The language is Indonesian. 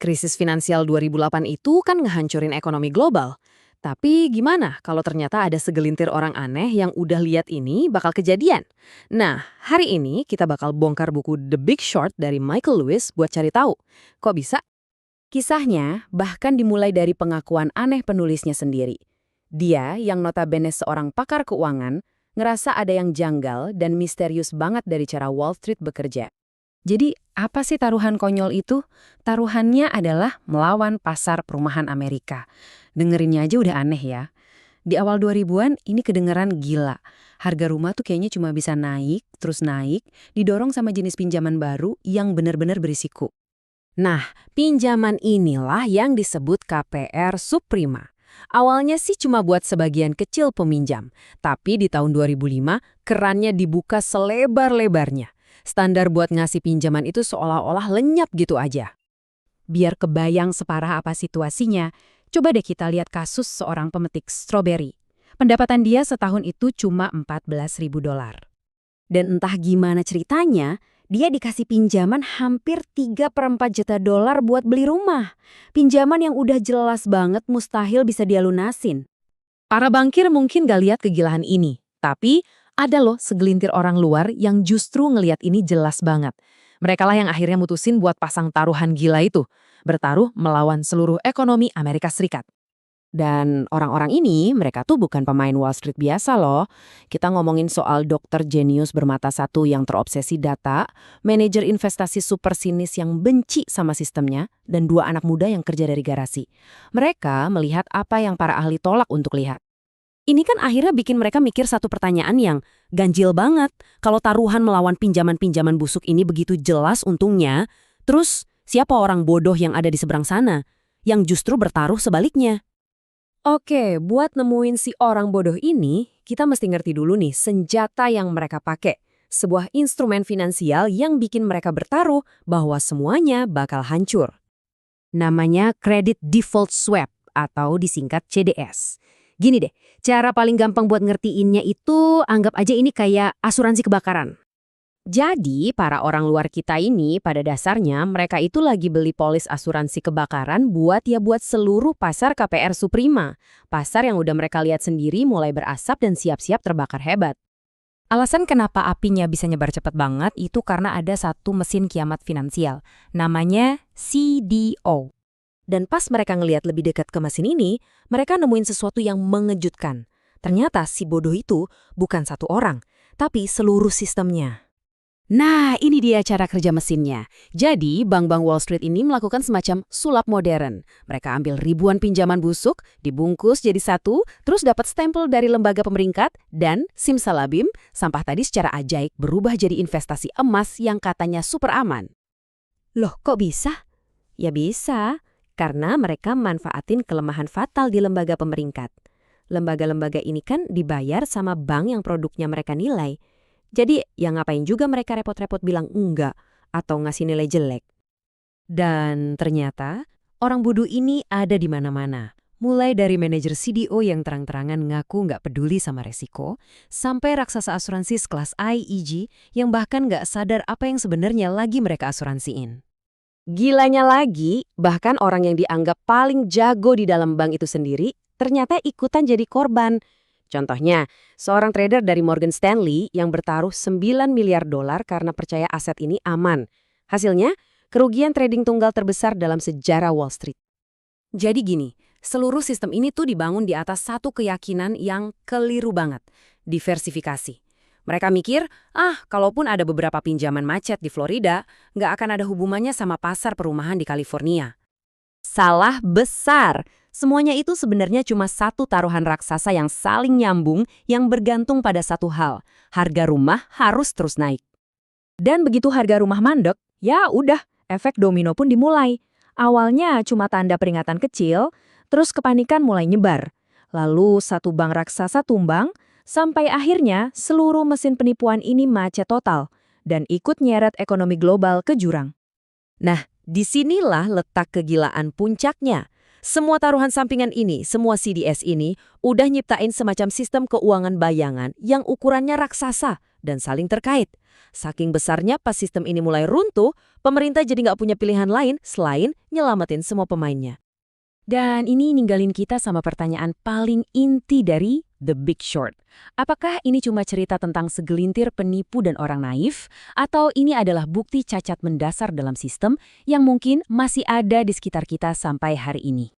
Krisis finansial 2008 itu kan ngehancurin ekonomi global. Tapi gimana kalau ternyata ada segelintir orang aneh yang udah lihat ini bakal kejadian? Nah, hari ini kita bakal bongkar buku The Big Short dari Michael Lewis buat cari tahu. Kok bisa? Kisahnya bahkan dimulai dari pengakuan aneh penulisnya sendiri. Dia, yang notabene seorang pakar keuangan, ngerasa ada yang janggal dan misterius banget dari cara Wall Street bekerja. Jadi, apa sih taruhan konyol itu? Taruhannya adalah melawan pasar perumahan Amerika. Dengerinnya aja udah aneh ya. Di awal 2000-an ini kedengeran gila. Harga rumah tuh kayaknya cuma bisa naik, terus naik, didorong sama jenis pinjaman baru yang benar-benar berisiko. Nah, pinjaman inilah yang disebut KPR subprima. Awalnya sih cuma buat sebagian kecil peminjam, tapi di tahun 2005 kerannya dibuka selebar-lebarnya. Standar buat ngasih pinjaman itu seolah-olah lenyap gitu aja. Biar kebayang separah apa situasinya, coba deh kita lihat kasus seorang pemetik stroberi. Pendapatan dia setahun itu cuma $14.000. Dan entah gimana ceritanya, dia dikasih pinjaman hampir 3/4 juta dolar buat beli rumah. Pinjaman yang udah jelas banget mustahil bisa dia lunasin. Para bankir mungkin gak lihat kegilaan ini, tapi ada loh segelintir orang luar yang justru ngelihat ini jelas banget. Merekalah yang akhirnya mutusin buat pasang taruhan gila itu, bertaruh melawan seluruh ekonomi Amerika Serikat. Dan orang-orang ini, mereka tuh bukan pemain Wall Street biasa loh. Kita ngomongin soal dokter jenius bermata satu yang terobsesi data, manajer investasi super sinis yang benci sama sistemnya, dan dua anak muda yang kerja dari garasi. Mereka melihat apa yang para ahli tolak untuk lihat. Ini kan akhirnya bikin mereka mikir satu pertanyaan yang ganjil banget. Kalau taruhan melawan pinjaman-pinjaman busuk ini begitu jelas untungnya, terus siapa orang bodoh yang ada di seberang sana, yang justru bertaruh sebaliknya? Oke, buat nemuin si orang bodoh ini, kita mesti ngerti dulu nih senjata yang mereka pakai. Sebuah instrumen finansial yang bikin mereka bertaruh bahwa semuanya bakal hancur. Namanya Credit Default Swap atau disingkat CDS. Gini deh, cara paling gampang buat ngertiinnya itu anggap aja ini kayak asuransi kebakaran. Jadi, para orang luar kita ini pada dasarnya mereka itu lagi beli polis asuransi kebakaran buat seluruh pasar KPR subprima. Pasar yang udah mereka lihat sendiri mulai berasap dan siap-siap terbakar hebat. Alasan kenapa apinya bisa nyebar cepat banget itu karena ada satu mesin kiamat finansial. Namanya CDO. Dan pas mereka ngelihat lebih dekat ke mesin ini, mereka nemuin sesuatu yang mengejutkan. Ternyata si bodoh itu bukan satu orang, tapi seluruh sistemnya. Nah, ini dia cara kerja mesinnya. Jadi, bank-bank Wall Street ini melakukan semacam sulap modern. Mereka ambil ribuan pinjaman busuk, dibungkus jadi satu, terus dapat stempel dari lembaga pemeringkat, dan simsalabim, sampah tadi secara ajaib berubah jadi investasi emas yang katanya super aman. Loh, kok bisa? Ya bisa, karena mereka manfaatin kelemahan fatal di lembaga pemeringkat. Lembaga-lembaga ini kan dibayar sama bank yang produknya mereka nilai. Jadi, ya ngapain juga mereka repot-repot bilang enggak atau ngasih nilai jelek. Dan ternyata, orang bodoh ini ada di mana-mana. Mulai dari manajer CDO yang terang-terangan ngaku nggak peduli sama resiko, sampai raksasa asuransi sekelas IEG yang bahkan nggak sadar apa yang sebenarnya lagi mereka asuransiin. Gilanya lagi, bahkan orang yang dianggap paling jago di dalam bank itu sendiri, ternyata ikutan jadi korban. Contohnya, seorang trader dari Morgan Stanley yang bertaruh $9 miliar karena percaya aset ini aman. Hasilnya, kerugian trading tunggal terbesar dalam sejarah Wall Street. Jadi gini, seluruh sistem ini tuh dibangun di atas satu keyakinan yang keliru banget, diversifikasi. Mereka mikir, kalaupun ada beberapa pinjaman macet di Florida, nggak akan ada hubungannya sama pasar perumahan di California. Salah besar. Semuanya itu sebenarnya cuma satu taruhan raksasa yang saling nyambung yang bergantung pada satu hal. Harga rumah harus terus naik. Dan begitu harga rumah mandek, ya udah, efek domino pun dimulai. Awalnya cuma tanda peringatan kecil, terus kepanikan mulai nyebar. Lalu satu bank raksasa tumbang, sampai akhirnya seluruh mesin penipuan ini macet total dan ikut nyeret ekonomi global ke jurang. Nah, disinilah letak kegilaan puncaknya. Semua taruhan sampingan ini, semua CDS ini, udah nyiptain semacam sistem keuangan bayangan yang ukurannya raksasa, dan saling terkait. Saking besarnya pas sistem ini mulai runtuh, pemerintah jadi nggak punya pilihan lain selain nyelamatin semua pemainnya. Dan ini ninggalin kita sama pertanyaan paling inti dari The Big Short. Apakah ini cuma cerita tentang segelintir penipu dan orang naif, atau ini adalah bukti cacat mendasar dalam sistem yang mungkin masih ada di sekitar kita sampai hari ini?